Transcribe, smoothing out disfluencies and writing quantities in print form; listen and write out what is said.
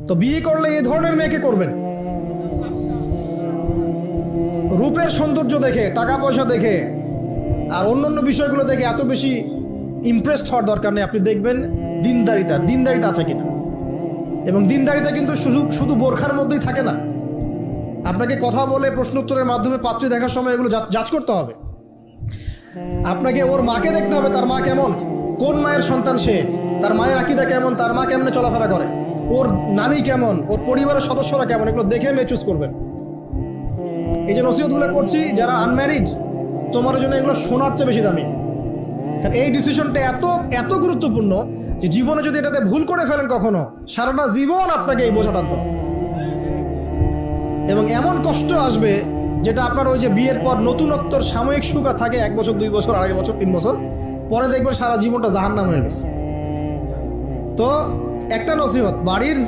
তো বিয়ে করলে এই ধরনের মেয়েকে করবেন। রূপের সৌন্দর্য দেখে, টাকা পয়সা দেখে আর অন্যান্য বিষয়গুলো দেখে এত বেশি ইমপ্রেসড হওয়ার দরকার নেই। আপনি দেখবেন দিনদারিতা আছে কিনা। এবং দিনদারিতা কিন্তু শুধু বোরখার মধ্যেই থাকে না। আপনাকে কথা বলে প্রশ্ন উত্তরের মাধ্যমে পাত্রী দেখার সময় এগুলো যাচ করতে হবে। আপনাকে ওর মাকে দেখতে হবে, তার মা কেমন, কোন মায়ের সন্তান সে, তার মায়ের আকীদা কেমন, তার মা কেমনে চলাফেরা করে, ওর নানি কেমন, ওর পরিবারের সদস্যরা কেমন, এগুলো দেখে মেয়ে চুজ করবেন। এই যে নসিহতগুলো করছি, যারা আনম্যারিড, তোমার জন্য এগুলো শোনার চেয়ে বেশি দামি। কারণ এই ডিসিশনটা এত গুরুত্বপূর্ণ যে জীবনে যদি এটাতে ভুল করে ফেলেন কখনো, সারাটা জীবন আপনাকে এই বোঝা টানতে হবে। এবং এমন কষ্ট আসবে যেটা আপনার ওই যে বিয়ের পর নতুনত্বর সাময়িক সুখ থাকে 1 বছর 2 বছর 2.5 বছর 3 বছর পরে দেখবেন সারা জীবনটা জাহান্নাম হয়ে গেছে। তো একটা নসিহত, বাড়ির